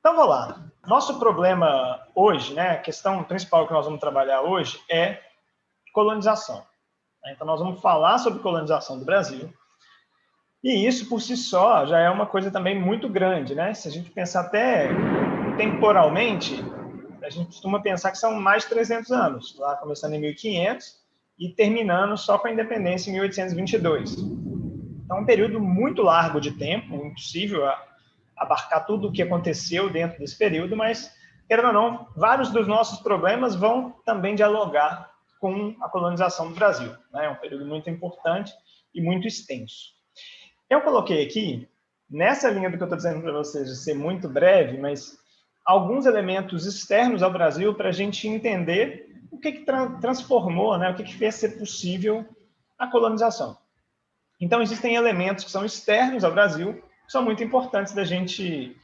Então, vamos lá. Nosso problema hoje, né, a questão principal que nós vamos trabalhar hoje é colonização. Então, nós vamos falar sobre colonização do Brasil. E isso, por si só, já é uma coisa também muito grande, né? Se a gente pensar até temporalmente, a gente costuma pensar que são mais de 300 anos, lá começando em 1500 e terminando só com a independência em 1822. Então, é um período muito largo de tempo, impossível abarcar tudo o que aconteceu dentro desse período, mas, querendo ou não, vários dos nossos problemas vão também dialogar com a colonização do Brasil. É um período muito importante e muito extenso. Eu coloquei aqui, nessa linha do que eu estou dizendo para vocês, de ser muito breve, mas alguns elementos externos ao Brasil para a gente entender o que transformou, né, o que fez ser possível a colonização. Então, existem elementos que são externos ao Brasil, que são muito importantes da gente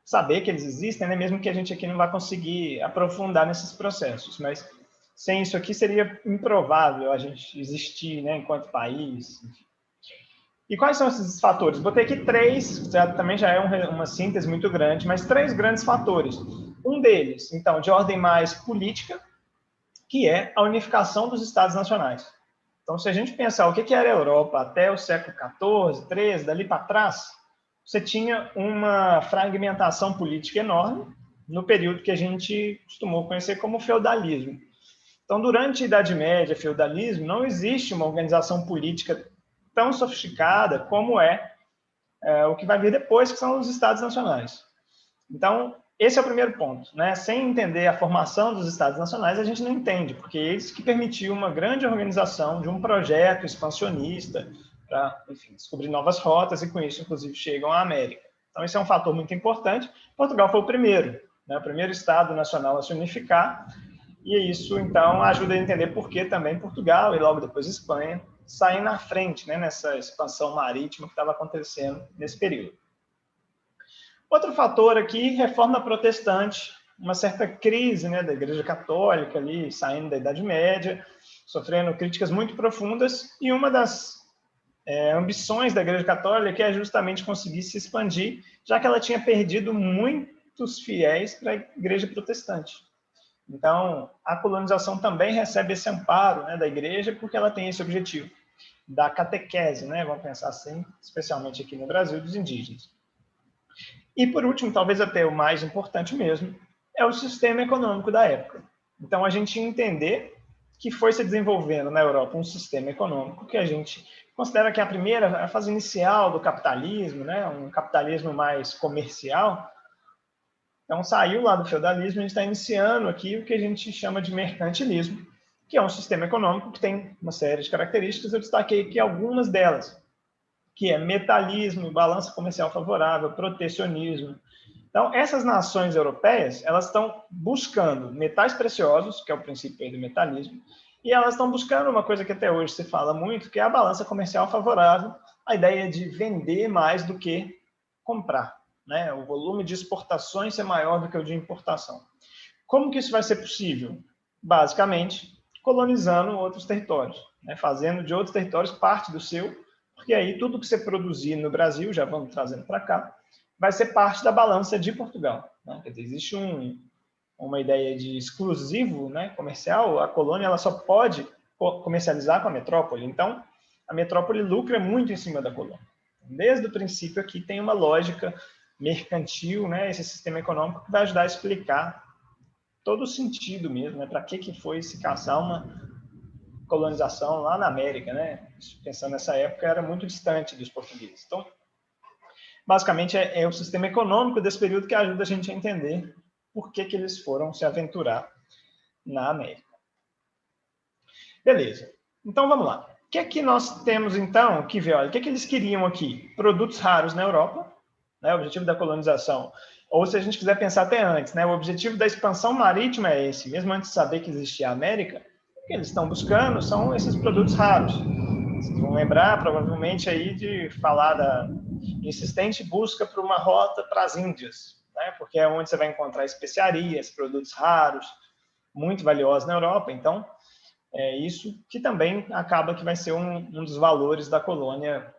saber que eles existem, né? Mesmo que a gente aqui não vá conseguir aprofundar nesses processos. Mas sem isso aqui seria improvável a gente existir, né, enquanto país. E quais são esses fatores? Botei aqui três, também já é uma síntese muito grande, mas três grandes fatores. Um deles, então, de ordem mais política, que é a unificação dos Estados nacionais. Então, se a gente pensar o que era a Europa até o século XIV, XIII, dali para trás, você tinha uma fragmentação política enorme no período que a gente costumou conhecer como feudalismo. Então, durante a Idade Média, feudalismo, não existe uma organização política tão sofisticada como o que vai vir depois, que são os Estados nacionais. Então, esse é o primeiro ponto, né? Sem entender a formação dos Estados nacionais, a gente não entende, porque eles que permitiu uma grande organização de um projeto expansionista para, enfim, descobrir novas rotas e com isso, inclusive, chegam à América. Então, esse é um fator muito importante. Portugal foi o primeiro, né? O primeiro Estado nacional a se unificar, e isso, então, ajuda a entender por que também Portugal e logo depois Espanha saem na frente, né, nessa expansão marítima que estava acontecendo nesse período. Outro fator aqui, reforma protestante, uma certa crise, né, da Igreja Católica ali, saindo da Idade Média, sofrendo críticas muito profundas, e uma das ambições da Igreja Católica é justamente conseguir se expandir, já que ela tinha perdido muitos fiéis para a Igreja Protestante. Então, a colonização também recebe esse amparo, né, da Igreja, porque ela tem esse objetivo da catequese, né, vamos pensar assim, especialmente aqui no Brasil, dos indígenas. E, por último, talvez até o mais importante mesmo, é o sistema econômico da época. Então, a gente entender que foi se desenvolvendo na Europa um sistema econômico que a gente considera que é a fase inicial do capitalismo, né, um capitalismo mais comercial. Então, saiu lá do feudalismo, a gente está iniciando aqui o que a gente chama de mercantilismo, que é um sistema econômico que tem uma série de características. Eu destaquei aqui algumas delas, que é metalismo, balança comercial favorável, protecionismo. Então, essas nações europeias, elas estão buscando metais preciosos, que é o princípio do metalismo, e elas estão buscando uma coisa que até hoje se fala muito, que é a balança comercial favorável, a ideia de vender mais do que comprar, né? O volume de exportações é maior do que o de importação. Como que isso vai ser possível? Basicamente, colonizando outros territórios, né? Fazendo de outros territórios parte do seu, porque aí tudo que você produzir no Brasil, já vamos trazendo para cá, vai ser parte da balança de Portugal. Né? Quer dizer, existe uma ideia de exclusivo, né, comercial. A colônia ela só pode comercializar com a metrópole. Então, a metrópole lucra muito em cima da colônia. Desde o princípio aqui tem uma lógica mercantil, né, esse sistema econômico que vai ajudar a explicar todo o sentido mesmo, né, para que foi se caçar uma colonização lá na América, né? Pensando nessa época, era muito distante dos portugueses. Então, basicamente, é o sistema econômico desse período que ajuda a gente a entender por que eles foram se aventurar na América. Beleza. Então, vamos lá. O que é que nós temos, então, que ver? Olha, o que é que eles queriam aqui? Produtos raros na Europa, né? O objetivo da colonização. Ou, se a gente quiser pensar até antes, né? O objetivo da expansão marítima é esse. Mesmo antes de saber que existia a América, o que eles estão buscando são esses produtos raros. Vocês vão lembrar, provavelmente, aí de falar da insistente busca por uma rota para as Índias, né? Porque é onde você vai encontrar especiarias, produtos raros, muito valiosos na Europa. Então, é isso que também acaba que vai ser um dos valores da colônia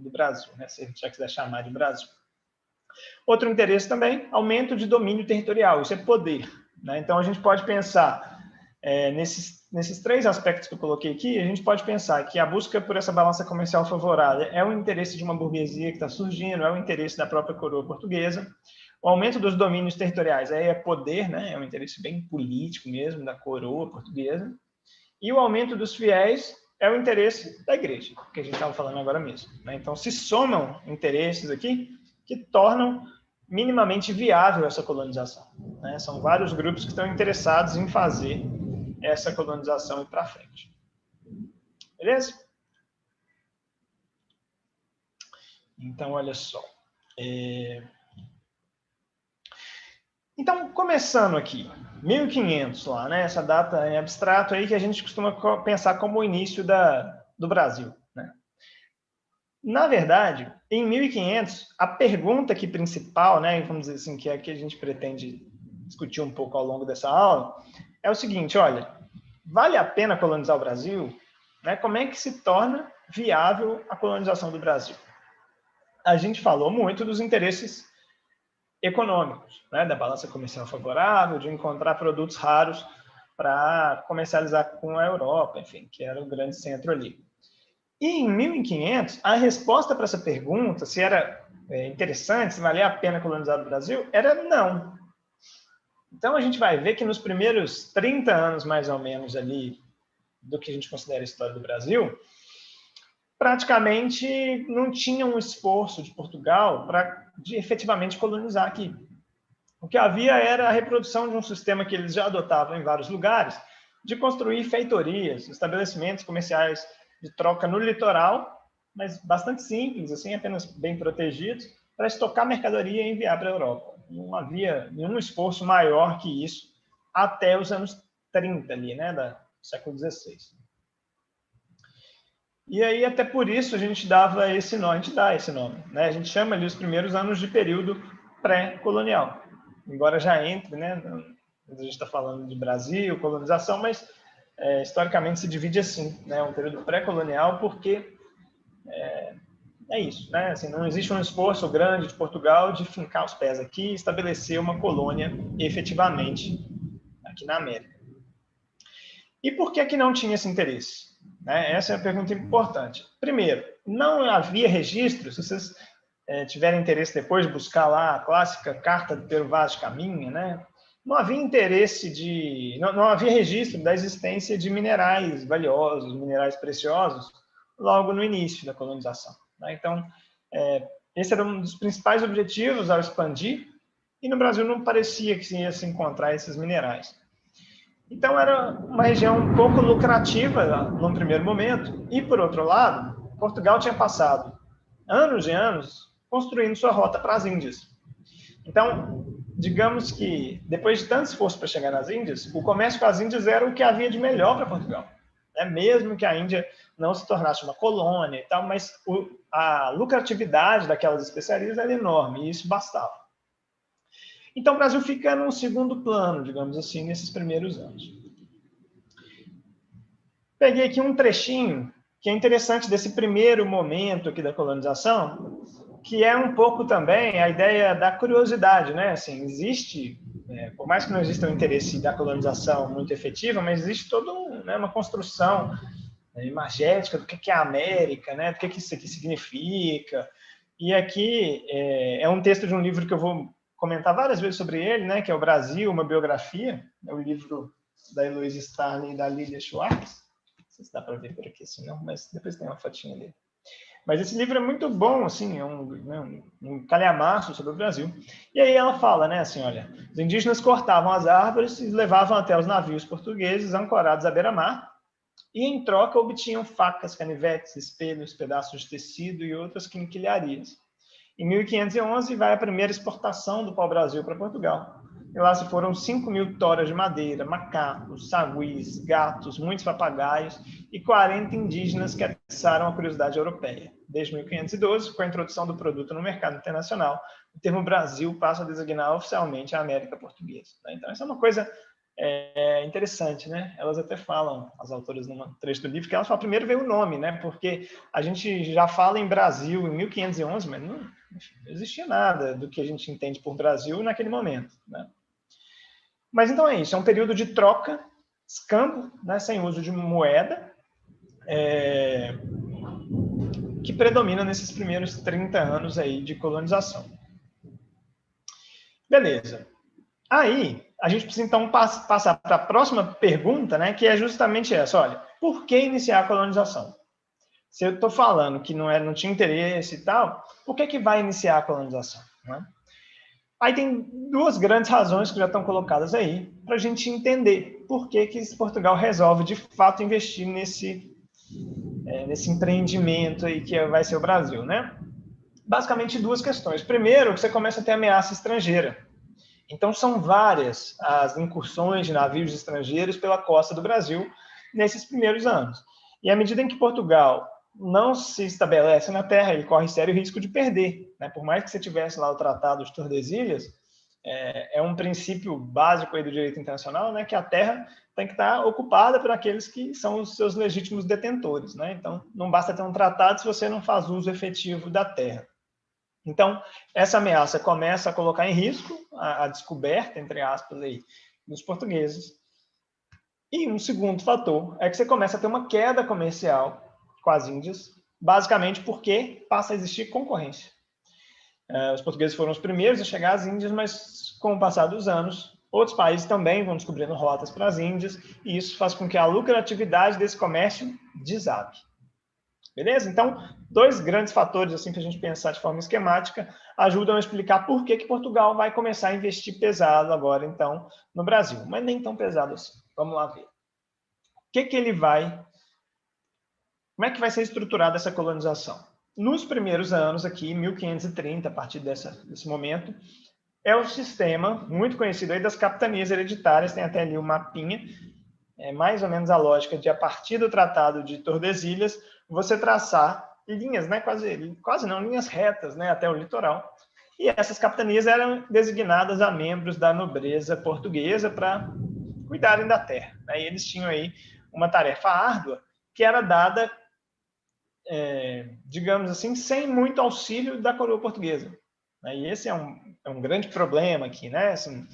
do Brasil, né? Se a gente já quiser chamar de Brasil. Outro interesse também, aumento de domínio territorial, isso é poder, né? Então, a gente pode pensar, nesses três aspectos que eu coloquei aqui, a gente pode pensar que a busca por essa balança comercial favorável é o interesse de uma burguesia que está surgindo, é o interesse da própria coroa portuguesa. O aumento dos domínios territoriais é poder, né? É um interesse bem político mesmo da coroa portuguesa. E o aumento dos fiéis é o interesse da igreja, que a gente estava falando agora mesmo, né? Então, se somam interesses aqui que tornam minimamente viável essa colonização, né? São vários grupos que estão interessados em fazer essa colonização ir para frente. Beleza? Então, olha só. Então, começando aqui, 1500 lá, né? Essa data em abstrato aí que a gente costuma pensar como o início do Brasil, né? Na verdade, em 1500, a pergunta aqui principal, né, vamos dizer assim, que é a que a gente pretende discutir um pouco ao longo dessa aula, é o seguinte, olha, vale a pena colonizar o Brasil? Né? Como é que se torna viável a colonização do Brasil? A gente falou muito dos interesses econômicos, né? Da balança comercial favorável, de encontrar produtos raros para comercializar com a Europa, enfim, que era o grande centro ali. E em 1500, a resposta para essa pergunta, se era interessante, se valia a pena colonizar o Brasil, era não. Então, a gente vai ver que nos primeiros 30 anos, mais ou menos, ali, do que a gente considera a história do Brasil, praticamente não tinha um esforço de Portugal de efetivamente colonizar aqui. O que havia era a reprodução de um sistema que eles já adotavam em vários lugares, de construir feitorias, estabelecimentos comerciais de troca no litoral, mas bastante simples, assim, apenas bem protegidos, para estocar mercadoria e enviar para a Europa. Não havia nenhum esforço maior que isso até os anos 30 ali, né, do século XVI. E aí, até por isso, a gente dava esse nome, a gente dá esse nome, né? A gente chama ali os primeiros anos de período pré-colonial. Embora já entre, né? A gente está falando de Brasil, colonização, mas historicamente se divide assim, né? Um período pré-colonial, porque é isso, né? Assim, não existe um esforço grande de Portugal de fincar os pés aqui e estabelecer uma colônia efetivamente aqui na América. E por que não tinha esse interesse? Essa é a pergunta importante. Primeiro, não havia registro, se vocês tiverem interesse depois de buscar lá a clássica Carta do Pero Vaz de Caminha, né? Não havia interesse não havia registro da existência de minerais valiosos, minerais preciosos, logo no início da colonização. Né? Então, esse era um dos principais objetivos ao expandir, e no Brasil não parecia que ia se encontrar esses minerais. Então, era uma região um pouco lucrativa num primeiro momento, e, por outro lado, Portugal tinha passado anos e anos construindo sua rota para as Índias. Então, digamos que, depois de tanto esforço para chegar nas Índias, o comércio com as Índias era o que havia de melhor para Portugal. Mesmo que a Índia não se tornasse uma colônia e tal, mas a lucratividade daquelas especiarias era enorme, e isso bastava. Então, o Brasil fica num segundo plano, digamos assim, nesses primeiros anos. Peguei aqui um trechinho que é interessante desse primeiro momento aqui da colonização, que é um pouco também a ideia da curiosidade, né? Assim, existe, por mais que não exista um interesse da colonização muito efetiva, mas existe toda uma construção imagética do que é a América, né? Do que isso aqui significa. E aqui é um texto de um livro que eu vou comentar várias vezes sobre ele, né? Que é o Brasil, uma biografia. É o livro da Heloísa Starling e da Lilia Schwartz. Não sei se dá para ver por aqui assim, não, mas depois tem uma fotinha dele. Mas esse livro é muito bom, assim, é um calhamaço sobre o Brasil. E aí ela fala, né, assim, olha, os indígenas cortavam as árvores e levavam até os navios portugueses ancorados à beira-mar, e em troca obtinham facas, canivetes, espelhos, pedaços de tecido e outras quinquilharias. Em 1511 vai a primeira exportação do pau-brasil para Portugal. E lá se foram 5.000 toras de madeira, macacos, saguis, gatos, muitos papagaios e 40 indígenas que atiçaram a curiosidade europeia. Desde 1512, com a introdução do produto no mercado internacional, o termo Brasil passa a designar oficialmente a América Portuguesa. Então, essa é uma coisa interessante, né? Elas até falam, as autoras, num trecho do livro, que elas falam, primeiro veio o nome, né? Porque a gente já fala em Brasil em 1511, mas enfim, não existia nada do que a gente entende por Brasil naquele momento, né? Mas então é isso, é um período de troca, escambo, né, sem uso de moeda, que predomina nesses primeiros 30 anos aí de colonização. Beleza. Aí, a gente precisa então passar para a próxima pergunta, né, que é justamente essa, olha, por que iniciar a colonização? Se eu estou falando que não tinha interesse e tal, por que vai iniciar a colonização? Né? Aí tem duas grandes razões que já estão colocadas aí para a gente entender por que Portugal resolve de fato investir nesse empreendimento aí que vai ser o Brasil, né? Basicamente duas questões. Primeiro, que você começa a ter ameaça estrangeira. Então são várias as incursões de navios estrangeiros pela costa do Brasil nesses primeiros anos. E à medida em que Portugal não se estabelece na terra, ele corre sério risco de perder, né? Por mais que você tivesse lá o Tratado de Tordesilhas, é um princípio básico aí do direito internacional, né? Que a terra tem que estar ocupada por aqueles que são os seus legítimos detentores, né? Então, não basta ter um tratado se você não faz uso efetivo da terra. Então, essa ameaça começa a colocar em risco a descoberta, entre aspas, aí, dos portugueses. E um segundo fator é que você começa a ter uma queda comercial com as Índias, basicamente porque passa a existir concorrência. Os portugueses foram os primeiros a chegar às Índias, mas com o passar dos anos, outros países também vão descobrindo rotas para as Índias, e isso faz com que a lucratividade desse comércio desabe. Beleza? Então, dois grandes fatores, assim, para a gente pensar de forma esquemática, ajudam a explicar por que Portugal vai começar a investir pesado agora, então, no Brasil. Mas nem tão pesado assim. Vamos lá ver. Como é que vai ser estruturada essa colonização? Nos primeiros anos aqui, 1530, a partir desse momento, é o sistema muito conhecido aí das capitanias hereditárias, tem até ali o mapinha, é mais ou menos a lógica de, a partir do Tratado de Tordesilhas, você traçar linhas, né, quase não, linhas retas, né, até o litoral. E essas capitanias eram designadas a membros da nobreza portuguesa para cuidarem da terra. Né, e eles tinham aí uma tarefa árdua que era dada, digamos assim, sem muito auxílio da coroa portuguesa. E esse é um grande problema aqui, né? Assim,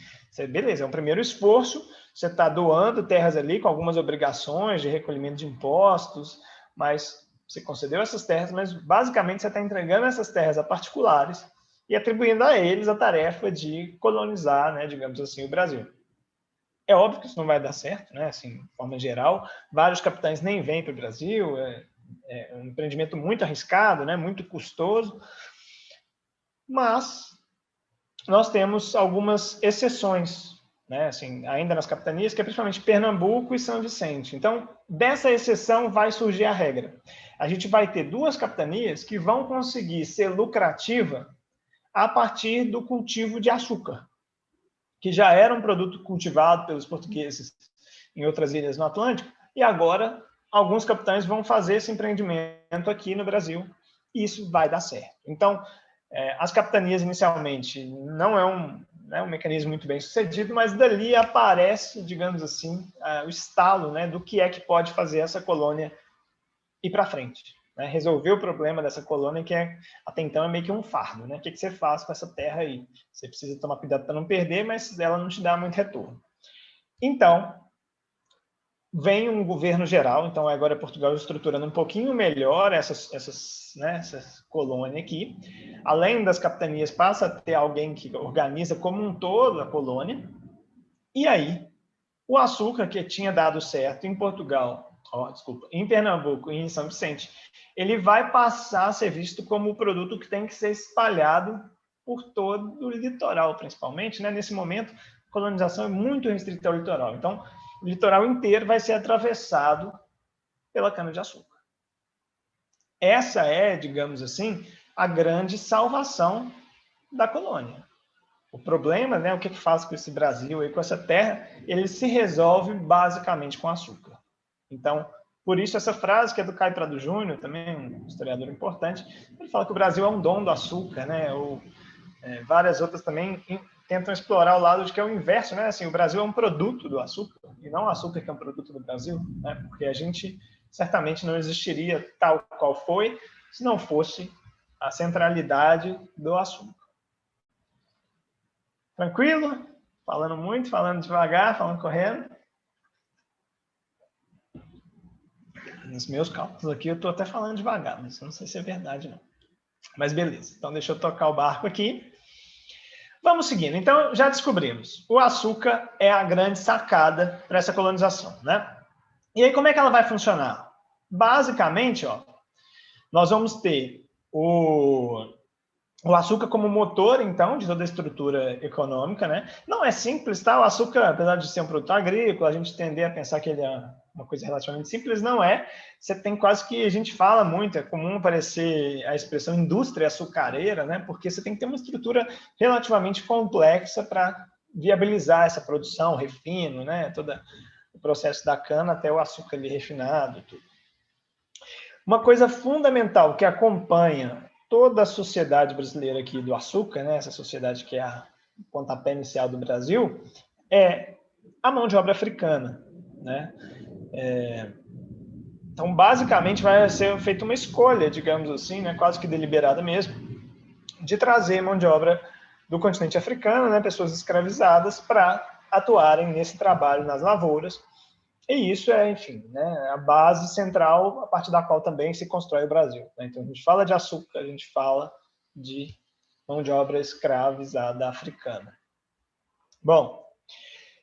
beleza, é um primeiro esforço, você está doando terras ali com algumas obrigações de recolhimento de impostos, mas você concedeu essas terras, mas basicamente você está entregando essas terras a particulares e atribuindo a eles a tarefa de colonizar, né, digamos assim, o Brasil. É óbvio que isso não vai dar certo, né? Assim, de forma geral, vários capitães nem vêm para o Brasil, é um empreendimento muito arriscado, né, muito custoso, mas nós temos algumas exceções, né, assim, ainda nas capitanias, que é principalmente Pernambuco e São Vicente. Então, dessa exceção vai surgir a regra. A gente vai ter duas capitanias que vão conseguir ser lucrativa a partir do cultivo de açúcar, que já era um produto cultivado pelos portugueses em outras ilhas no Atlântico, e agora alguns capitães vão fazer esse empreendimento aqui no Brasil, e isso vai dar certo. Então, as capitanias inicialmente não é um mecanismo muito bem sucedido, mas dali aparece, digamos assim, o estalo, né, do que é que pode fazer essa colônia ir para frente, né, resolver o problema dessa colônia, que até então é meio que um fardo, né? O que você faz com essa terra aí? Você precisa tomar cuidado para não perder, mas ela não te dá muito retorno. Então, vem um governo geral, então agora Portugal estruturando um pouquinho melhor essa colônia aqui. Além das capitanias, passa a ter alguém que organiza como um todo a colônia. E aí, o açúcar que tinha dado certo em Portugal, em Pernambuco e em São Vicente, ele vai passar a ser visto como o produto que tem que ser espalhado por todo o litoral, principalmente, né? Nesse momento, a colonização é muito restrita ao litoral. Então, o litoral inteiro vai ser atravessado pela cana-de-açúcar. Essa é, digamos assim, a grande salvação da colônia. O problema, né, o que faz com esse Brasil e com essa terra, ele se resolve basicamente com açúcar. Então, por isso essa frase que é do Caio Prado Júnior, também um historiador importante, ele fala que o Brasil é um dom do açúcar, né? Ou várias outras também tentam explorar o lado de que é o inverso, né? Assim, o Brasil é um produto do açúcar e não o açúcar que é um produto do Brasil, né? Porque a gente certamente não existiria tal qual foi se não fosse a centralidade do açúcar. Tranquilo? Falando muito, falando devagar, falando correndo. Nos meus cálculos aqui eu estou até falando devagar, mas não sei se é verdade não. Mas beleza, então deixa eu tocar o barco aqui. Vamos seguindo. Então, já descobrimos. O açúcar é a grande sacada para essa colonização, né? E aí, como é que ela vai funcionar? Basicamente, ó, nós vamos ter o açúcar como motor, então, de toda a estrutura econômica, né? Não é simples, tá? O açúcar, apesar de ser um produto agrícola, a gente tender a pensar que ele é uma coisa relativamente simples, não é. Você tem quase que, a gente fala muito, é comum aparecer a expressão indústria açucareira, né? Porque você tem que ter uma estrutura relativamente complexa para viabilizar essa produção, refino, né? Todo o processo da cana até o açúcar ali refinado, tudo. Uma coisa fundamental que acompanha toda a sociedade brasileira aqui do açúcar, né, essa sociedade que é o pontapé inicial do Brasil, é a mão de obra africana, né? Então, basicamente, vai ser feita uma escolha, digamos assim, né, quase que deliberada mesmo, de trazer mão de obra do continente africano, né, pessoas escravizadas, para atuarem nesse trabalho nas lavouras. E isso é, enfim, né, a base central a partir da qual também se constrói o Brasil. Né? Então, a gente fala de açúcar, a gente fala de mão de obra escravizada africana. Bom,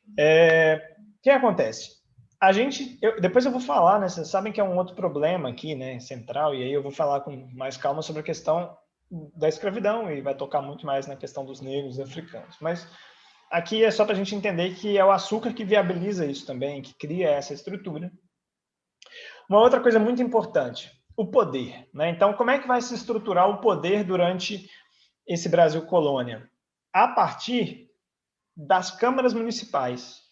o que acontece? Depois eu vou falar, né, vocês sabem que é um outro problema aqui, né, central, e aí eu vou falar com mais calma sobre a questão da escravidão, e vai tocar muito mais na questão dos negros e africanos. Mas aqui é só para a gente entender que é o açúcar que viabiliza isso também, que cria essa estrutura. Uma outra coisa muito importante, o poder. Né? Então, como é que vai se estruturar o poder durante esse Brasil colônia? A partir das câmaras municipais.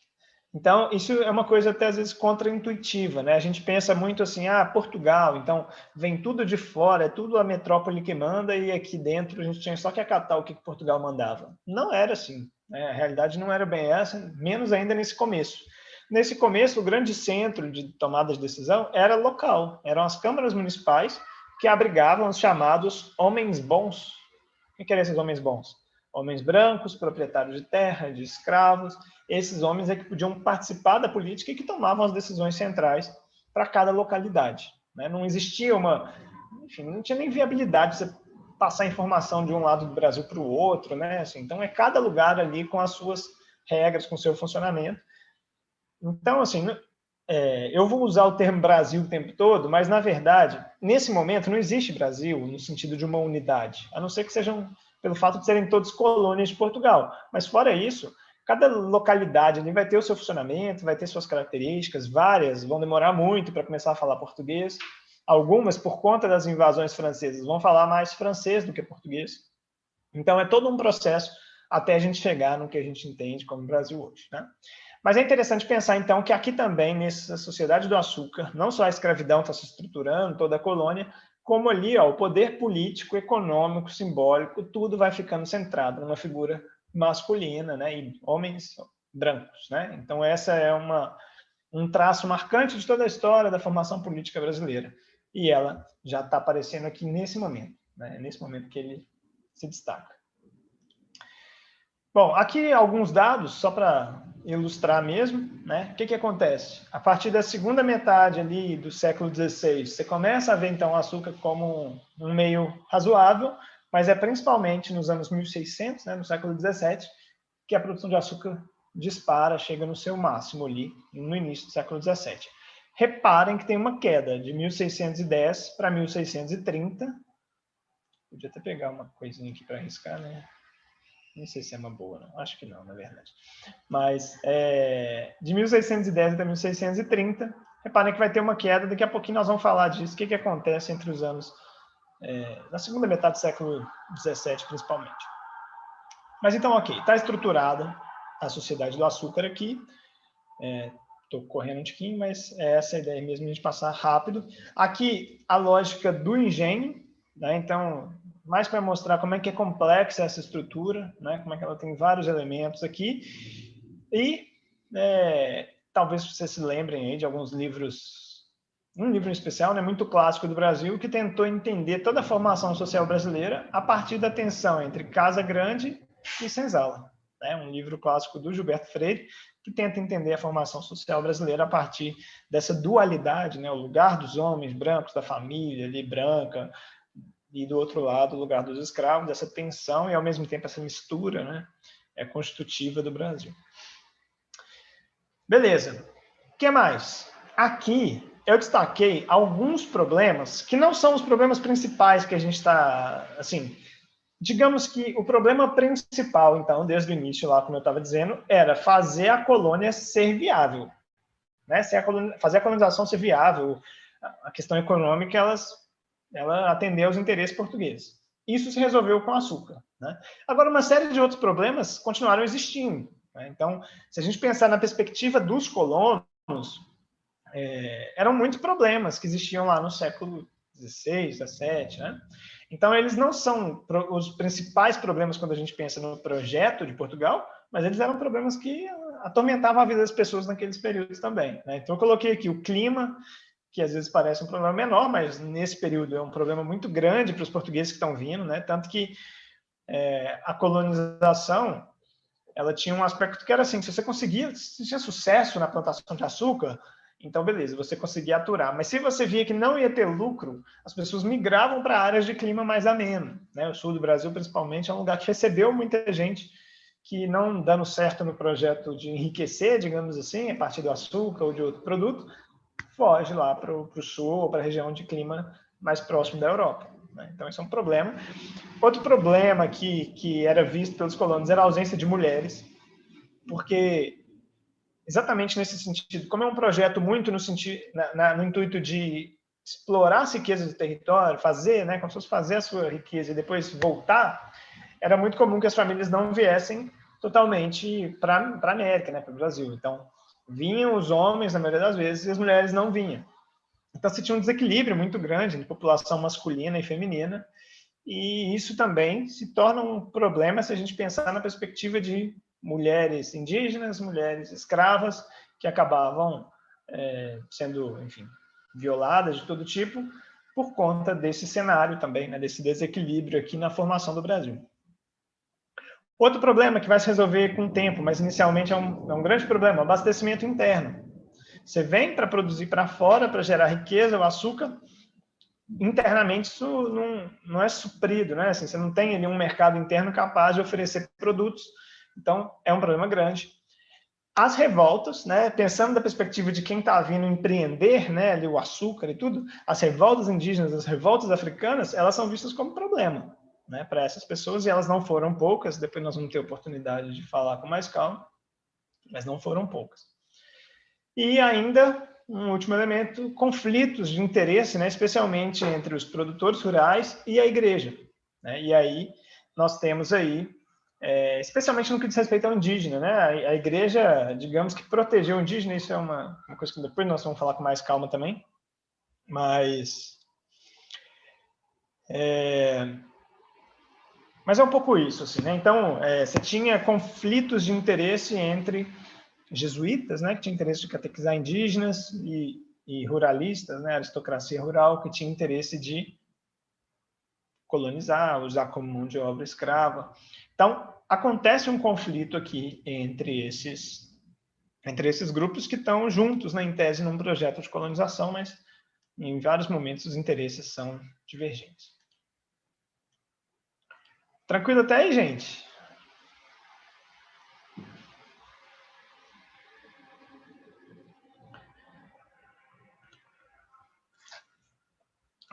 Então, isso é uma coisa até às vezes contraintuitiva, né? A gente pensa muito assim, Portugal, então vem tudo de fora, é tudo a metrópole que manda e aqui dentro a gente tinha só que acatar o que Portugal mandava. Não era assim, né? A realidade não era bem essa, menos ainda nesse começo. Nesse começo, o grande centro de tomada de decisão era local, eram as câmaras municipais que abrigavam os chamados homens bons. O que eram esses homens bons? Homens brancos, proprietários de terra, de escravos. Esses homens é que podiam participar da política e que tomavam as decisões centrais para cada localidade. Né? Não existia enfim, não tinha nem viabilidade de você passar informação de um lado do Brasil para o outro, né? Assim, então, é cada lugar ali com as suas regras, com o seu funcionamento. Então, assim, eu vou usar o termo Brasil o tempo todo, mas, na verdade, nesse momento, não existe Brasil no sentido de uma unidade, a não ser que sejam pelo fato de serem todas colônias de Portugal. Mas, fora isso, cada localidade ali vai ter o seu funcionamento, vai ter suas características, várias vão demorar muito para começar a falar português. Algumas, por conta das invasões francesas, vão falar mais francês do que português. Então, é todo um processo até a gente chegar no que a gente entende como Brasil hoje. Né? Mas é interessante pensar, então, que aqui também, nessa sociedade do açúcar, não só a escravidão está se estruturando, toda a colônia, como ali o poder político, econômico, simbólico, tudo vai ficando centrado numa figura masculina, né, e homens brancos. Né? Então, essa é um traço marcante de toda a história da formação política brasileira. E ela já está aparecendo aqui nesse momento, né? Nesse momento que ele se destaca. Bom, aqui alguns dados, só para ilustrar mesmo, né? O que acontece? A partir da segunda metade ali do século XVI, você começa a ver, então, o açúcar como um meio razoável, mas é principalmente nos anos 1600, né, no século XVII, que a produção de açúcar dispara, chega no seu máximo ali, no início do século XVII. Reparem que tem uma queda de 1610 para 1630. Podia até pegar uma coisinha aqui para arriscar, né? Não sei se é uma boa, não. Acho que não, na verdade. Mas de 1610 até 1630, reparem que vai ter uma queda. Daqui a pouquinho nós vamos falar disso. O que acontece entre os anos... na segunda metade do século XVII, principalmente. Mas então, ok. Está estruturada a sociedade do açúcar aqui. Estou correndo um tiquinho, mas é essa a ideia mesmo, a gente passar rápido. Aqui, a lógica do engenho. Né? Então... mais para mostrar como é que é complexa essa estrutura, né? Como é que ela tem vários elementos aqui. E talvez vocês se lembrem aí de alguns livros um livro em especial, né, muito clássico do Brasil, que tentou entender toda a formação social brasileira a partir da tensão entre casa grande e senzala. É um livro clássico do Gilberto Freire, que tenta entender a formação social brasileira a partir dessa dualidade, né, o lugar dos homens brancos, da família ali branca, e do outro lado o lugar dos escravos, dessa tensão e ao mesmo tempo essa mistura, né, constitutiva do Brasil. Beleza. O que mais? Aqui eu destaquei alguns problemas que não são os problemas principais que a gente está, assim, digamos que o problema principal, então, desde o início lá, como eu estava dizendo, era fazer a colônia ser viável, né? Fazer a colonização ser viável, a questão econômica, ela atendeu aos interesses portugueses. Isso se resolveu com o açúcar, né? Agora, uma série de outros problemas continuaram existindo, né? Então, se a gente pensar na perspectiva dos colonos, eram muitos problemas que existiam lá no século XVI, XVII, né? Então, eles não são os principais problemas quando a gente pensa no projeto de Portugal, mas eles eram problemas que atormentavam a vida das pessoas naqueles períodos também, né? Então, eu coloquei aqui o clima, que às vezes parece um problema menor, mas nesse período é um problema muito grande para os portugueses que estão vindo, né? Tanto que a colonização, ela tinha um aspecto que era assim, se você tinha sucesso na plantação de açúcar, então beleza, você conseguia aturar. Mas se você via que não ia ter lucro, as pessoas migravam para áreas de clima mais ameno, né? O sul do Brasil, principalmente, é um lugar que recebeu muita gente que, não dando certo no projeto de enriquecer, digamos assim, a partir do açúcar ou de outro produto, foge lá para o sul ou para a região de clima mais próximo da Europa, né? Então, esse é um problema. Outro problema que era visto pelos colonos era a ausência de mulheres, porque exatamente nesse sentido, como é um projeto muito no sentido, no intuito de explorar as riquezas do território, fazer, né, como se fosse fazer a sua riqueza e depois voltar, era muito comum que as famílias não viessem totalmente para a América, né, para o Brasil. Então, vinham os homens, na maioria das vezes, e as mulheres não vinham. Então, se tinha um desequilíbrio muito grande de população masculina e feminina, e isso também se torna um problema se a gente pensar na perspectiva de mulheres indígenas, mulheres escravas, que acabavam sendo, enfim, violadas de todo tipo, por conta desse cenário também, né, desse desequilíbrio aqui na formação do Brasil. Outro problema que vai se resolver com o tempo, mas inicialmente é um grande problema, o abastecimento interno. Você vem para produzir para fora, para gerar riqueza, o açúcar, internamente isso não é suprido, né? Assim, você não tem ali um mercado interno capaz de oferecer produtos, então é um problema grande. As revoltas, né? Pensando da perspectiva de quem está vindo empreender, né? Ali o açúcar e tudo, as revoltas indígenas, as revoltas africanas, elas são vistas como problema, né? Para essas pessoas, e elas não foram poucas, depois nós vamos ter oportunidade de falar com mais calma, mas não foram poucas. E ainda um último elemento, conflitos de interesse, né, especialmente entre os produtores rurais e a igreja, né? E aí nós temos aí, especialmente no que diz respeito ao indígena, né? A igreja, digamos que protegeu o indígena, isso é uma coisa que depois nós vamos falar com mais calma também, mas é um pouco isso, assim, né? Então, você tinha conflitos de interesse entre jesuítas, né, que tinha interesse de catequizar indígenas, e ruralistas, né, aristocracia rural, que tinha interesse de colonizar, usar como mão de obra escrava. Então, acontece um conflito aqui entre esses grupos que estão juntos, né, em tese, num projeto de colonização, mas em vários momentos os interesses são divergentes. Tranquilo até aí, gente?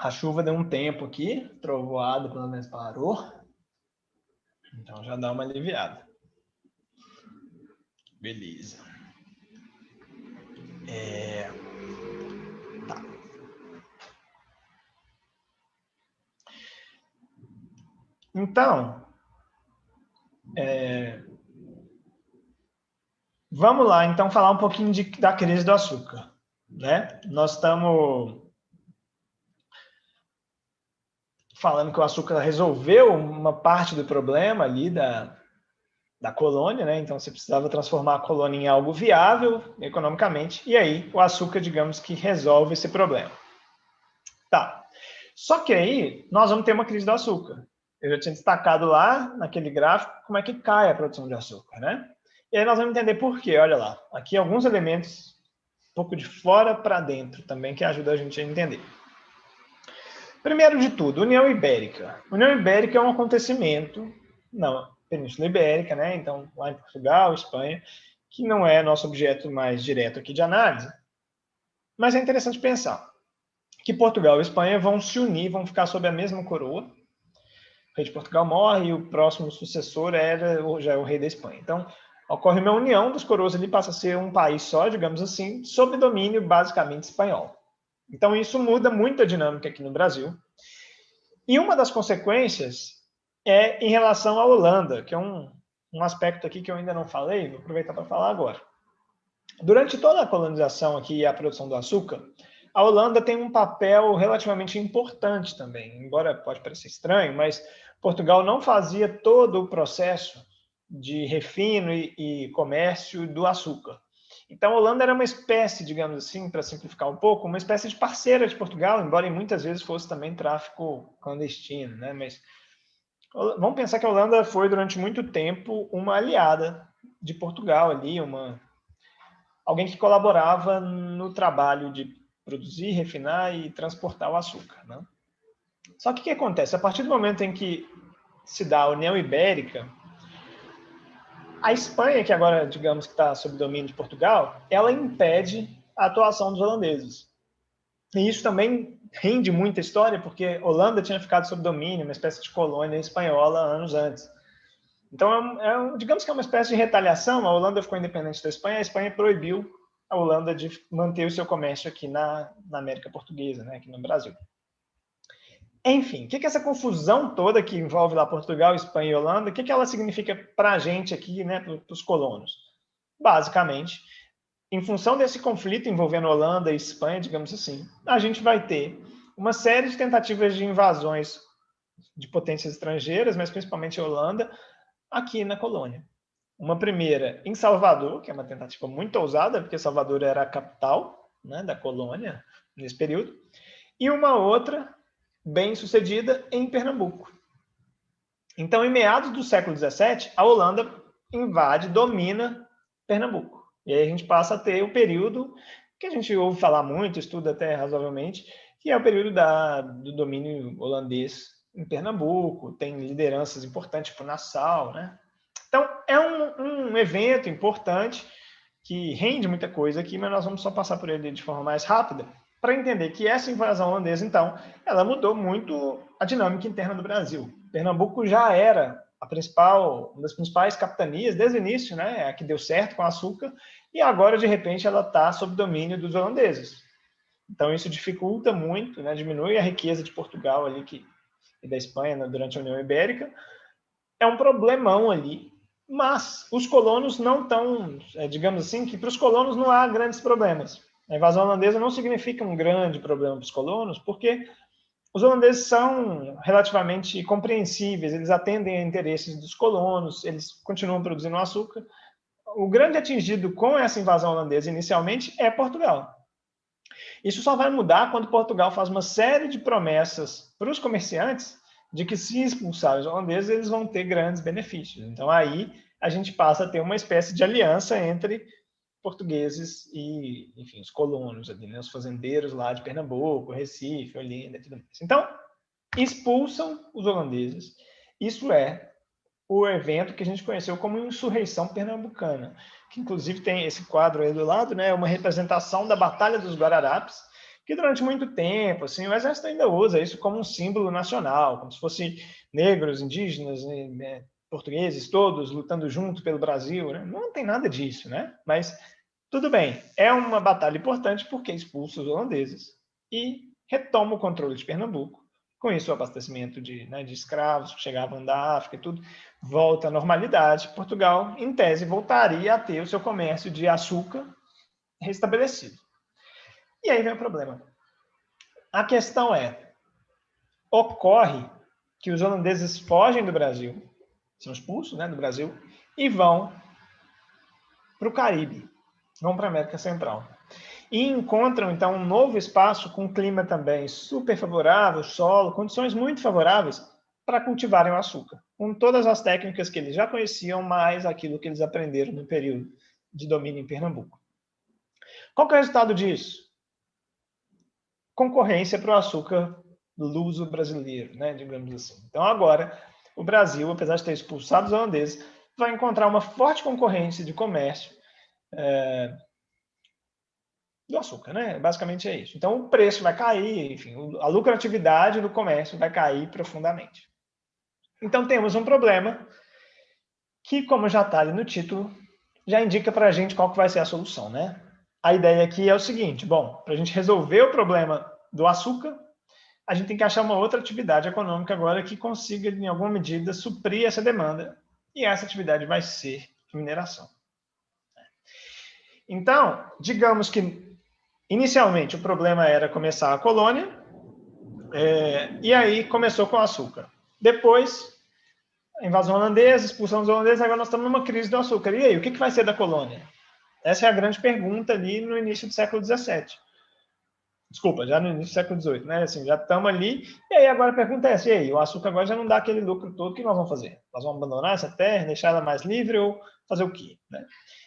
A chuva deu um tempo aqui, trovoado pelo menos parou. Então já dá uma aliviada. Beleza. Tá. Então, vamos lá, então, falar um pouquinho da crise do açúcar, né? Nós estamos falando que o açúcar resolveu uma parte do problema ali da colônia, né? Então você precisava transformar a colônia em algo viável economicamente, e aí o açúcar, digamos que resolve esse problema. Tá. Só que aí nós vamos ter uma crise do açúcar. Eu já tinha destacado lá naquele gráfico como é que cai a produção de açúcar, né? E aí nós vamos entender por quê. Olha lá, aqui alguns elementos um pouco de fora para dentro também que ajudam a gente a entender. Primeiro de tudo, União Ibérica. União Ibérica é um acontecimento na Península Ibérica, né? Então, lá em Portugal, Espanha, que não é nosso objeto mais direto aqui de análise, mas é interessante pensar que Portugal e Espanha vão se unir, vão ficar sob a mesma coroa. O rei de Portugal morre e o próximo sucessor já é o rei da Espanha. Então, ocorre uma união das coroas ali, passa a ser um país só, digamos assim, sob domínio basicamente espanhol. Então, isso muda muito a dinâmica aqui no Brasil. E uma das consequências é em relação à Holanda, que é um aspecto aqui que eu ainda não falei, vou aproveitar para falar agora. Durante toda a colonização aqui e a produção do açúcar, a Holanda tem um papel relativamente importante também, embora pode parecer estranho, mas Portugal não fazia todo o processo de refino e comércio do açúcar. Então, a Holanda era uma espécie, digamos assim, para simplificar um pouco, uma espécie de parceira de Portugal, embora muitas vezes fosse também tráfico clandestino, né? Mas vamos pensar que a Holanda foi durante muito tempo uma aliada de Portugal ali, alguém que colaborava no trabalho de produzir, refinar e transportar o açúcar, né? Só que o que acontece? A partir do momento em que se dá a União Ibérica, a Espanha, que agora, digamos que está sob domínio de Portugal, ela impede a atuação dos holandeses. E isso também rende muita história, porque a Holanda tinha ficado sob domínio, uma espécie de colônia espanhola anos antes. Então, digamos que é uma espécie de retaliação. A Holanda ficou independente da Espanha, a Espanha proibiu a Holanda de manter o seu comércio aqui na América Portuguesa, né, aqui no Brasil. Enfim, o que essa confusão toda que envolve lá Portugal, Espanha e Holanda, o que ela significa para a gente aqui, né, para os colonos? Basicamente, em função desse conflito envolvendo Holanda e Espanha, digamos assim, a gente vai ter uma série de tentativas de invasões de potências estrangeiras, mas principalmente a Holanda, aqui na colônia. Uma primeira em Salvador, que é uma tentativa muito ousada, porque Salvador era a capital, né, da colônia nesse período, e uma outra bem sucedida em Pernambuco. Então, em meados do século XVII, a Holanda invade, domina Pernambuco. E aí a gente passa a ter o período que a gente ouve falar muito, estuda até razoavelmente, que é o período do domínio holandês em Pernambuco. Tem lideranças importantes, tipo Nassau, né? Então, é um evento importante que rende muita coisa aqui, mas nós vamos só passar por ele de forma mais rápida para entender que essa invasão holandesa, então, ela mudou muito a dinâmica interna do Brasil. Pernambuco já era uma das principais capitanias desde o início, né, a que deu certo com o açúcar, e agora, de repente, ela está sob domínio dos holandeses. Então, isso dificulta muito, né, diminui a riqueza de Portugal ali e da Espanha, né, durante a União Ibérica. É um problemão ali, mas os colonos não estão, digamos assim, que para os colonos não há grandes problemas. A invasão holandesa não significa um grande problema para os colonos, porque os holandeses são relativamente compreensíveis, eles atendem a interesses dos colonos, eles continuam produzindo açúcar. O grande atingido com essa invasão holandesa inicialmente é Portugal. Isso só vai mudar quando Portugal faz uma série de promessas para os comerciantes de que se expulsarem os holandeses, eles vão ter grandes benefícios. Então, aí a gente passa a ter uma espécie de aliança entre portugueses e, enfim, os colonos, ali, né? Os fazendeiros lá de Pernambuco, Recife, Olinda e tudo mais. Então, expulsam os holandeses. Isso é o evento que a gente conheceu como Insurreição Pernambucana, que inclusive tem esse quadro aí do lado, né? Uma representação da Batalha dos Guararapes, que durante muito tempo, assim, o exército ainda usa isso como um símbolo nacional, como se fosse negros, indígenas, né, portugueses, todos lutando junto pelo Brasil, né? Não tem nada disso, né? Mas tudo bem, é uma batalha importante porque expulsa os holandeses e retoma o controle de Pernambuco. Com isso, o abastecimento de escravos que chegavam da África e tudo volta à normalidade. Portugal, em tese, voltaria a ter o seu comércio de açúcar restabelecido. E aí vem o problema. A questão é, ocorre que os holandeses fogem do Brasil, são expulsos, né, do Brasil, e vão para o Caribe, vão para a América Central. E encontram, então, um novo espaço com clima também super favorável, solo, condições muito favoráveis para cultivarem o açúcar, com todas as técnicas que eles já conheciam, mais aquilo que eles aprenderam no período de domínio em Pernambuco. Qual que é o resultado disso? Concorrência para o açúcar luso brasileiro, né, digamos assim. Então, agora, o Brasil, apesar de ter expulsado os holandeses, vai encontrar uma forte concorrência de comércio do açúcar, né? Basicamente é isso. Então, o preço vai cair, enfim, a lucratividade do comércio vai cair profundamente. Então, temos um problema que, como já está ali no título, já indica para a gente qual que vai ser a solução, né? A ideia aqui é o seguinte, bom, para a gente resolver o problema do açúcar, a gente tem que achar uma outra atividade econômica agora que consiga, em alguma medida, suprir essa demanda. E essa atividade vai ser mineração. Então, digamos que, inicialmente, o problema era começar a colônia, e aí começou com o açúcar. Depois, a invasão holandesa, expulsão dos holandeses, agora nós estamos numa crise do açúcar. E aí, o que vai ser da colônia? Essa é a grande pergunta ali no início do século XVII. Desculpa, já no início do século XVIII, né? Assim, já estamos ali. E aí agora a pergunta é essa, e aí, o açúcar agora já não dá aquele lucro todo, o que nós vamos fazer? Nós vamos abandonar essa terra, deixar ela mais livre ou fazer o quê? Né?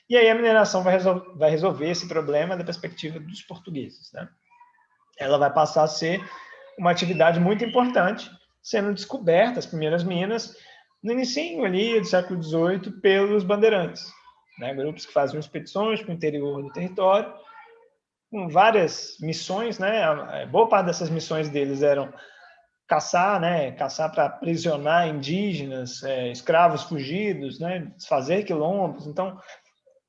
E aí a mineração vai resolver esse problema da perspectiva dos portugueses. Né? Ela vai passar a ser uma atividade muito importante, sendo descobertas as primeiras minas no início ali do século XVIII pelos bandeirantes, né? Grupos que faziam expedições para o interior do território, com várias missões, né? Boa parte dessas missões deles eram caçar, né? Caçar para aprisionar indígenas, escravos fugidos, né? Desfazer quilombos. Então,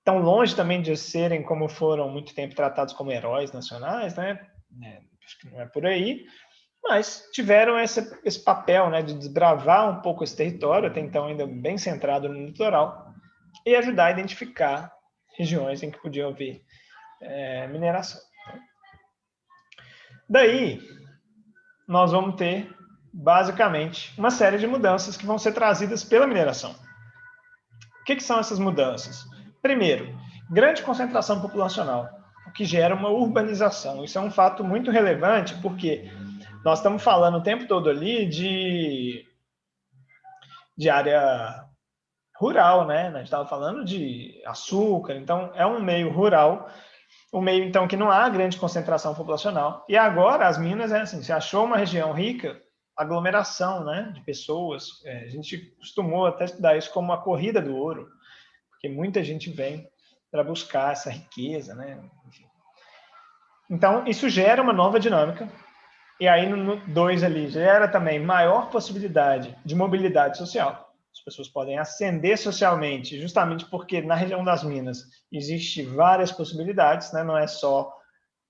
tão longe também de serem como foram muito tempo tratados como heróis nacionais, né? Acho que não é por aí, mas tiveram esse papel, né? De desbravar um pouco esse território, até então ainda bem centrado no litoral, e ajudar a identificar regiões em que podiam haver mineração. Daí, nós vamos ter, basicamente, uma série de mudanças que vão ser trazidas pela mineração. O que são essas mudanças? Primeiro, grande concentração populacional, o que gera uma urbanização. Isso é um fato muito relevante, porque nós estamos falando o tempo todo ali de área rural, né? A gente estava falando de açúcar, então é um meio rural, um meio, então, que não há grande concentração populacional. E agora, as minas, assim, se achou uma região rica, aglomeração, né, de pessoas. A gente costumou até estudar isso como a corrida do ouro, porque muita gente vem para buscar essa riqueza, né? Enfim. Então, isso gera uma nova dinâmica. E aí, no 2 ali, gera também maior possibilidade de mobilidade social. As pessoas podem ascender socialmente, justamente porque na região das minas existe várias possibilidades, né? Não é só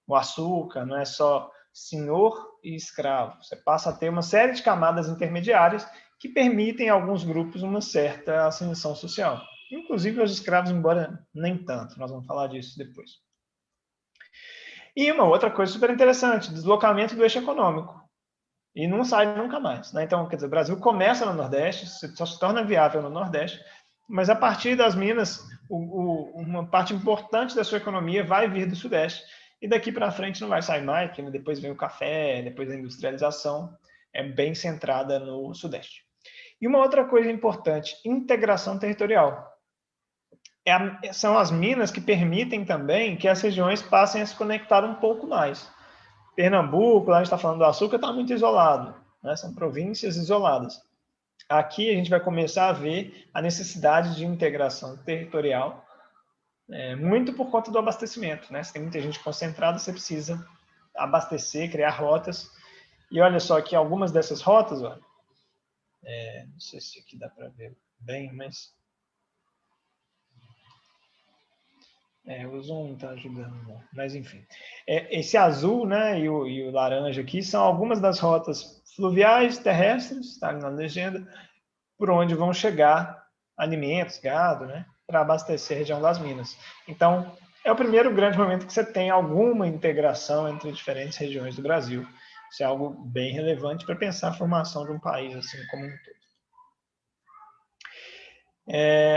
o açúcar, não é só senhor e escravo. Você passa a ter uma série de camadas intermediárias que permitem a alguns grupos uma certa ascensão social. Inclusive os escravos, embora nem tanto. Nós vamos falar disso depois. E uma outra coisa super interessante, deslocamento do eixo econômico. E não sai nunca mais. Né? Então, quer dizer, o Brasil começa no Nordeste, só se torna viável no Nordeste, mas a partir das minas, uma parte importante da sua economia vai vir do Sudeste, e daqui para frente não vai sair mais, porque depois vem o café, depois a industrialização, é bem centrada no Sudeste. E uma outra coisa importante, integração territorial. São as minas que permitem também que as regiões passem a se conectar um pouco mais. Pernambuco, lá a gente está falando do açúcar, está muito isolado, né? São províncias isoladas. Aqui a gente vai começar a ver a necessidade de integração territorial, muito por conta do abastecimento, né? Se tem muita gente concentrada, você precisa abastecer, criar rotas. E olha só que algumas dessas rotas, olha, não sei se aqui dá para ver bem, mas o zoom não está ajudando, não. Mas enfim. Esse azul, né, e o laranja aqui são algumas das rotas fluviais, terrestres, está na legenda, por onde vão chegar alimentos, gado, né, para abastecer a região das minas. Então, é o primeiro grande momento que você tem alguma integração entre diferentes regiões do Brasil. Isso é algo bem relevante para pensar a formação de um país assim como um todo.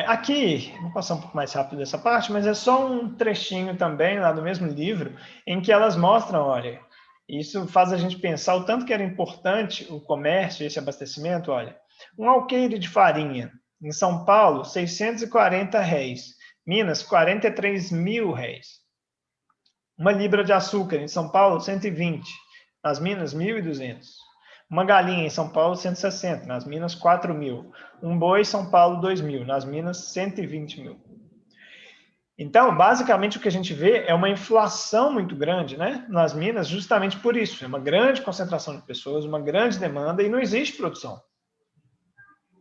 Aqui, vou passar um pouco mais rápido dessa parte, mas é só um trechinho também lá do mesmo livro, em que elas mostram, olha, isso faz a gente pensar o tanto que era importante o comércio, esse abastecimento, olha. Um alqueire de farinha, em São Paulo, R$ 640, Minas, R$ 43.000. Uma libra de açúcar, em São Paulo, 120, nas Minas, 1.200. Uma galinha em São Paulo, 160, nas Minas, 4.000. Um boi em São Paulo, 2.000, nas Minas, 120.000. Então, basicamente, o que a gente vê é uma inflação muito grande, né, nas Minas, justamente por isso. É uma grande concentração de pessoas, uma grande demanda e não existe produção.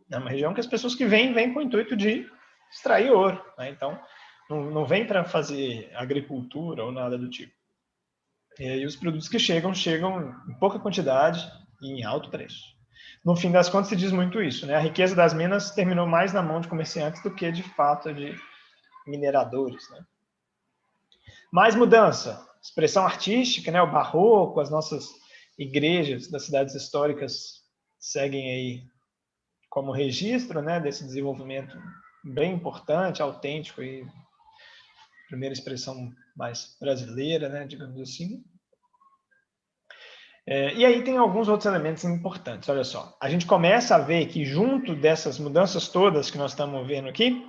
É uma região que as pessoas que vêm com o intuito de extrair ouro, né? Então, não vem para fazer agricultura ou nada do tipo. E aí os produtos que chegam em pouca quantidade e em alto preço. No fim das contas, se diz muito isso, né? A riqueza das minas terminou mais na mão de comerciantes do que, de fato, de mineradores, né? Mais mudança, expressão artística, né? O barroco, as nossas igrejas das cidades históricas seguem aí como registro, né, desse desenvolvimento bem importante, autêntico e primeira expressão mais brasileira, né, digamos assim. E aí tem alguns outros elementos importantes, olha só. A gente começa a ver que junto dessas mudanças todas que nós estamos vendo aqui,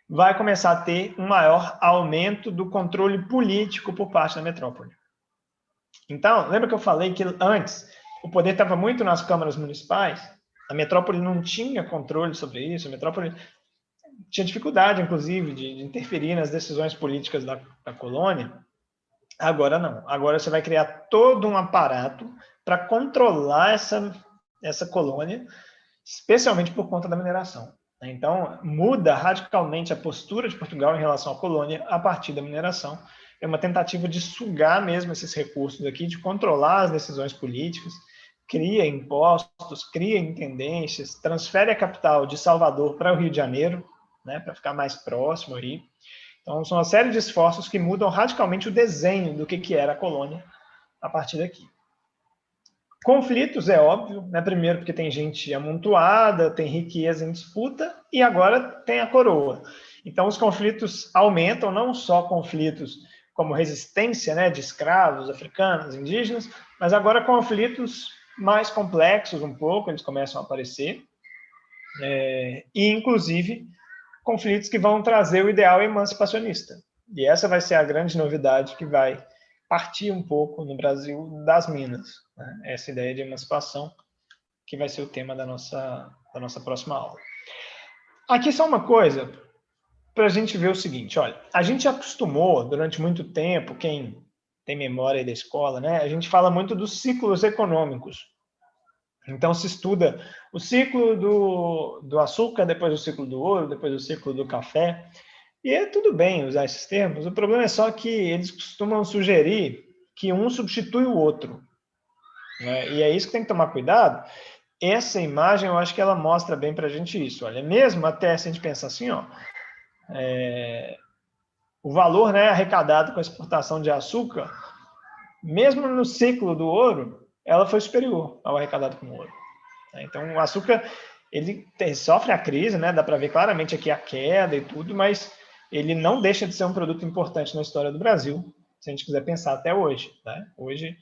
vai começar a ter um maior aumento do controle político por parte da metrópole. Então, lembra que eu falei que antes o poder estava muito nas câmaras municipais? A metrópole não tinha controle sobre isso, a metrópole tinha dificuldade, inclusive, de interferir nas decisões políticas da colônia. Agora não. Agora você vai criar todo um aparato para controlar essa colônia, especialmente por conta da mineração. Então, muda radicalmente a postura de Portugal em relação à colônia a partir da mineração. É uma tentativa de sugar mesmo esses recursos aqui, de controlar as decisões políticas, cria impostos, cria intendências, transfere a capital de Salvador para o Rio de Janeiro, né, para ficar mais próximo aí. Então, são uma série de esforços que mudam radicalmente o desenho do que era a colônia a partir daqui. Conflitos, é óbvio, né? Primeiro porque tem gente amontoada, tem riqueza em disputa, e agora tem a coroa. Então, os conflitos aumentam, não só conflitos como resistência, né, de escravos africanos, indígenas, mas agora conflitos mais complexos um pouco, eles começam a aparecer, e inclusive conflitos que vão trazer o ideal emancipacionista. E essa vai ser a grande novidade que vai partir um pouco no Brasil das minas, né? Essa ideia de emancipação que vai ser o tema da nossa próxima aula. Aqui só uma coisa para a gente ver o seguinte, olha, a gente acostumou durante muito tempo, quem tem memória da escola, né? A gente fala muito dos ciclos econômicos. Então, se estuda o ciclo do açúcar, depois o ciclo do ouro, depois o ciclo do café. E é tudo bem usar esses termos, o problema é só que eles costumam sugerir que um substitui o outro, né? E é isso que tem que tomar cuidado. Essa imagem, eu acho que ela mostra bem para a gente isso. Olha, mesmo até se a gente pensar assim, ó, o valor, né, arrecadado com a exportação de açúcar, mesmo no ciclo do ouro, ela foi superior ao arrecadado com o ouro. Então, o açúcar, ele sofre a crise, né? Dá para ver claramente aqui a queda e tudo, mas ele não deixa de ser um produto importante na história do Brasil, se a gente quiser pensar até hoje, né? Hoje,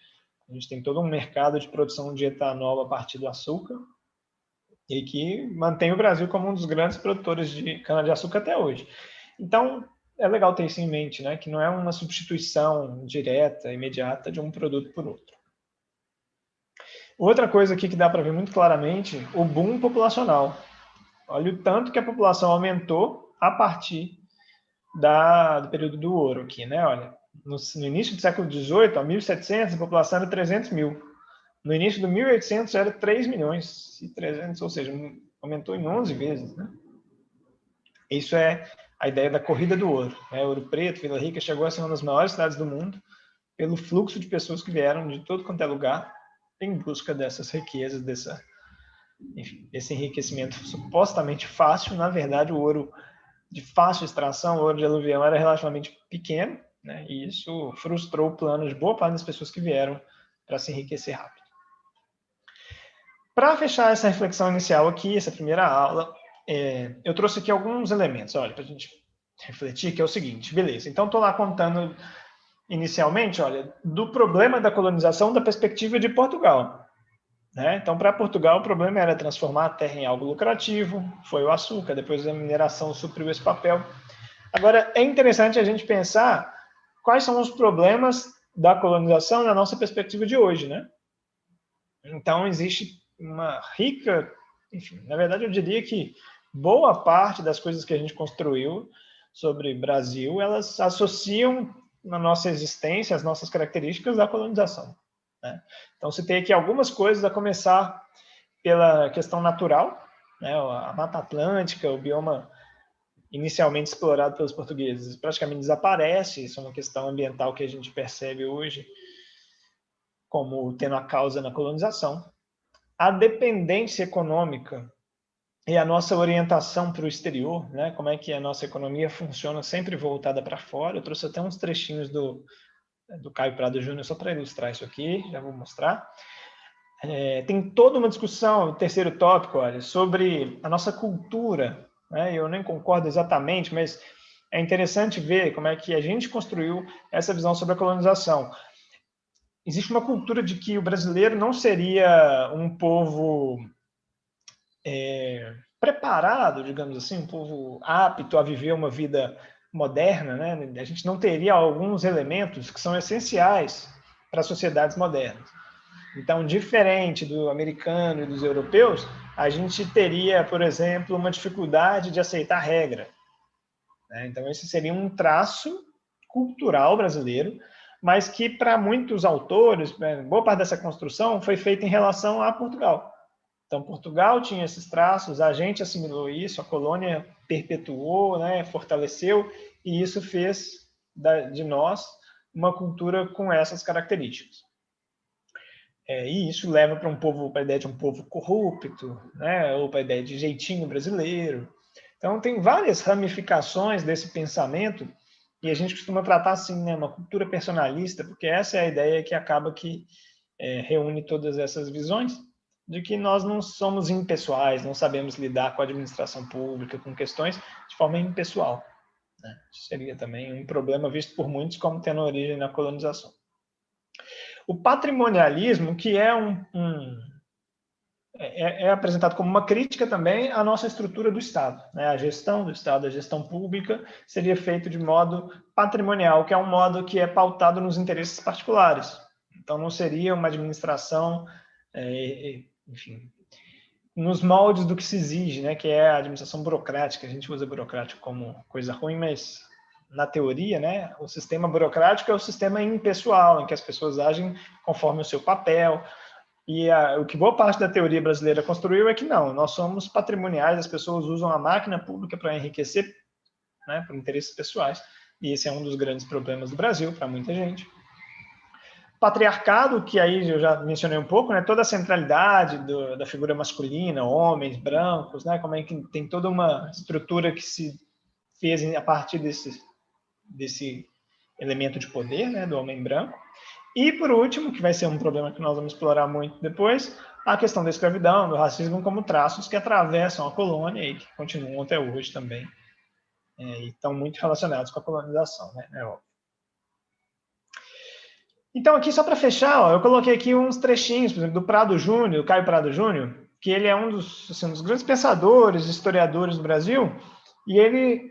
a gente tem todo um mercado de produção de etanol a partir do açúcar e que mantém o Brasil como um dos grandes produtores de cana-de-açúcar até hoje. Então, é legal ter isso em mente, né? Que não é uma substituição direta, imediata de um produto por outro. Outra coisa aqui que dá para ver muito claramente, o boom populacional. Olha o tanto que a população aumentou a partir do período do ouro aqui, né? Olha, no início do século XVIII, a 1700, a população era 300 mil. No início do 1800 era 3 milhões e 300, ou seja, aumentou em 11 vezes, né? Isso é a ideia da corrida do ouro, né? Ouro Preto, Vila Rica chegou a ser uma das maiores cidades do mundo pelo fluxo de pessoas que vieram de todo quanto é lugar em busca dessas riquezas, desse enriquecimento supostamente fácil. Na verdade, o ouro de fácil extração, o ouro de aluvião, era relativamente pequeno, né? E isso frustrou o plano de boa parte das pessoas que vieram para se enriquecer rápido. Para fechar essa reflexão inicial aqui, essa primeira aula, eu trouxe aqui alguns elementos, olha, para a gente refletir, que é o seguinte, beleza, então estou lá contando inicialmente, olha, do problema da colonização da perspectiva de Portugal. Né? Então, para Portugal, o problema era transformar a terra em algo lucrativo, foi o açúcar, depois a mineração supriu esse papel. Agora, é interessante a gente pensar quais são os problemas da colonização na nossa perspectiva de hoje, né? Então, existe uma rica, enfim, na verdade, eu diria que boa parte das coisas que a gente construiu sobre Brasil, elas associam na nossa existência, as nossas características da colonização. Né? Então, citei aqui algumas coisas, a começar pela questão natural, né? A Mata Atlântica, o bioma inicialmente explorado pelos portugueses, praticamente desaparece, isso é uma questão ambiental que a gente percebe hoje como tendo a causa na colonização. A dependência econômica e a nossa orientação para o exterior, né? Como é que a nossa economia funciona sempre voltada para fora. Eu trouxe até uns trechinhos do Caio Prado Júnior só para ilustrar isso aqui, já vou mostrar. Tem toda uma discussão, o terceiro tópico, olha, sobre a nossa cultura, né? Eu nem concordo exatamente, mas é interessante ver como é que a gente construiu essa visão sobre a colonização. Existe uma cultura de que o brasileiro não seria um povo preparado, digamos assim, um povo apto a viver uma vida moderna, né? A gente não teria alguns elementos que são essenciais para as sociedades modernas. Então, diferente do americano e dos europeus, a gente teria, por exemplo, uma dificuldade de aceitar regra. Né? Então, esse seria um traço cultural brasileiro, mas que para muitos autores, boa parte dessa construção foi feita em relação a Portugal. Então, Portugal tinha esses traços, a gente assimilou isso, a colônia perpetuou, né, fortaleceu, e isso fez de nós uma cultura com essas características. E isso leva para a ideia de um povo corrupto, né, ou para a ideia de jeitinho brasileiro. Então, tem várias ramificações desse pensamento, e a gente costuma tratar assim, né, uma cultura personalista, porque essa é a ideia que acaba que reúne todas essas visões, de que nós não somos impessoais, não sabemos lidar com a administração pública, com questões de forma impessoal. Né? Isso seria também um problema visto por muitos como tendo origem na colonização. O patrimonialismo, que é apresentado como uma crítica também à nossa estrutura do Estado. Né? A gestão do Estado, a gestão pública, seria feita de modo patrimonial, que é um modo que é pautado nos interesses particulares. Então, não seria uma administração, enfim, nos moldes do que se exige, né? Que é a administração burocrática. A gente usa burocrático como coisa ruim, mas na teoria, né, o sistema burocrático é o sistema impessoal, em que as pessoas agem conforme o seu papel. E o que boa parte da teoria brasileira construiu é que não, nós somos patrimoniais, as pessoas usam a máquina pública para enriquecer, né, por interesses pessoais. E esse é um dos grandes problemas do Brasil para muita gente. Patriarcado, que aí eu já mencionei um pouco, né, toda a centralidade da figura masculina, homens, brancos, né, como é que tem toda uma estrutura que se fez a partir desse elemento de poder, né, do homem branco. E, por último, que vai ser um problema que nós vamos explorar muito depois, a questão da escravidão, do racismo como traços que atravessam a colônia e que continuam até hoje também, e estão muito relacionados com a colonização, né, é óbvio. Então, aqui, só para fechar, ó, eu coloquei aqui uns trechinhos, por exemplo, do Prado Júnior, do Caio Prado Júnior, que ele é um dos, assim, dos grandes pensadores, historiadores do Brasil, e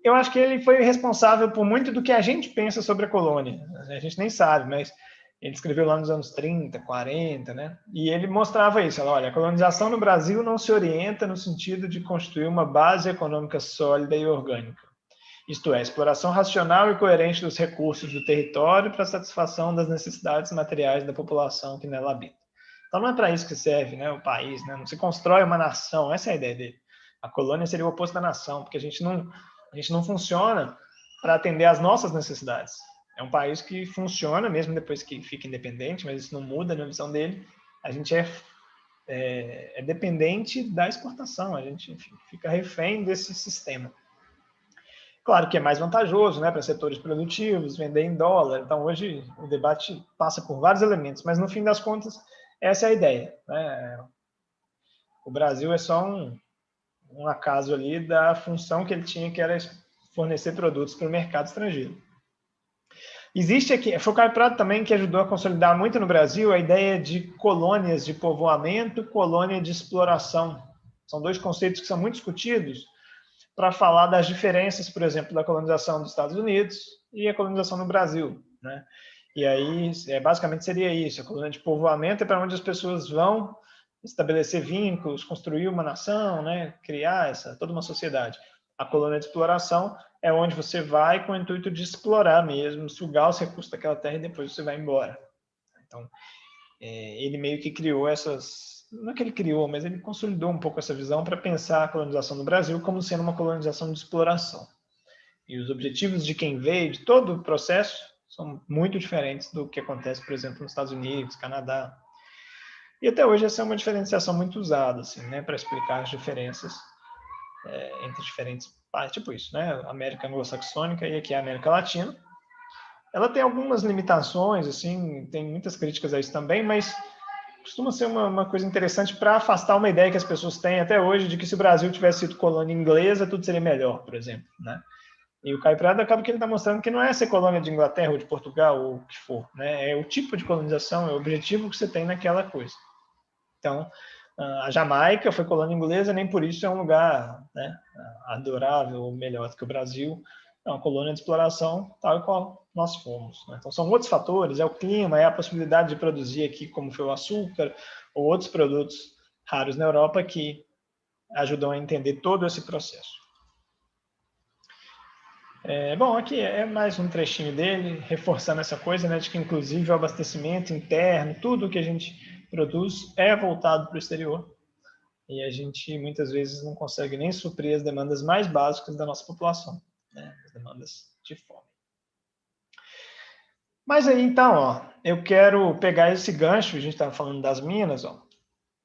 eu acho que ele foi responsável por muito do que a gente pensa sobre a colônia. A gente nem sabe, mas ele escreveu lá nos anos 30, 40, né? E ele mostrava isso, olha, a colonização no Brasil não se orienta no sentido de constituir uma base econômica sólida e orgânica. Isto é, exploração racional e coerente dos recursos do território para a satisfação das necessidades materiais da população que nela habita. Então não é para isso que serve, né, o país, né? Não se constrói uma nação, essa é a ideia dele. A colônia seria o oposto da nação, porque a gente não funciona para atender às nossas necessidades. É um país que funciona, mesmo depois que fica independente, mas isso não muda na visão dele. A gente é dependente da exportação, a gente, enfim, fica refém desse sistema. Claro que é mais vantajoso, né, para setores produtivos, vender em dólar. Então, hoje, o debate passa por vários elementos, mas, no fim das contas, essa é a ideia. Né? O Brasil é só um acaso ali da função que ele tinha, que era fornecer produtos para o mercado estrangeiro. Existe aqui, foi o Caio Prado também que ajudou a consolidar muito no Brasil a ideia de colônias de povoamento, colônia de exploração. São dois conceitos que são muito discutidos para falar das diferenças, por exemplo, da colonização dos Estados Unidos e a colonização no Brasil, né? E aí, basicamente seria isso, a colônia de povoamento é para onde as pessoas vão estabelecer vínculos, construir uma nação, né? Criar toda uma sociedade. A colônia de exploração é onde você vai com o intuito de explorar mesmo, sugar os recursos daquela terra e depois você vai embora. Então, ele meio que criou essas... Não é que ele criou, mas ele consolidou um pouco essa visão para pensar a colonização no Brasil como sendo uma colonização de exploração. E os objetivos de quem veio, de todo o processo, são muito diferentes do que acontece, por exemplo, nos Estados Unidos, Canadá. E até hoje essa é uma diferenciação muito usada, assim, né, para explicar as diferenças entre diferentes partes, tipo isso, né? A América anglo-saxônica e aqui a América Latina. Ela tem algumas limitações, assim, tem muitas críticas a isso também, mas costuma ser uma coisa interessante para afastar uma ideia que as pessoas têm até hoje de que se o Brasil tivesse sido colônia inglesa, tudo seria melhor, por exemplo, né? E o Caio Prado acaba que ele está mostrando que não é ser colônia de Inglaterra ou de Portugal ou o que for, né? É o tipo de colonização, é o objetivo que você tem naquela coisa. Então, a Jamaica foi colônia inglesa, nem por isso é um lugar, né, adorável ou melhor do que o Brasil. É uma colônia de exploração tal e qual nós fomos, né? Então, são outros fatores, é o clima, é a possibilidade de produzir aqui, como foi o açúcar, ou outros produtos raros na Europa que ajudam a entender todo esse processo. Bom, aqui é mais um trechinho dele, reforçando essa coisa, né, de que inclusive o abastecimento interno, tudo que a gente produz é voltado para o exterior. E a gente muitas vezes não consegue nem suprir as demandas mais básicas da nossa população, né, as demandas de fome. Mas aí então, ó, eu quero pegar esse gancho, a gente estava falando das minas, ó,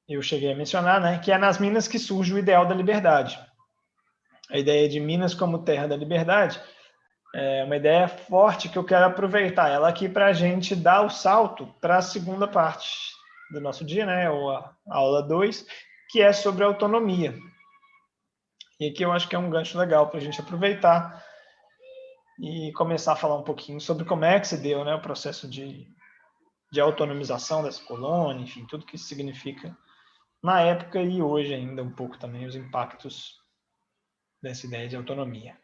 eu cheguei a mencionar, né, que é nas minas que surge o ideal da liberdade. A ideia de Minas como terra da liberdade é uma ideia forte que eu quero aproveitar ela aqui para a gente dar o salto para a segunda parte do nosso dia, né, ou a aula 2, que é sobre autonomia. E aqui eu acho que é um gancho legal para a gente aproveitar e começar a falar um pouquinho sobre como é que se deu, né, o processo de autonomização dessa colônia, enfim, tudo que isso significa na época e hoje ainda um pouco também os impactos dessa ideia de autonomia.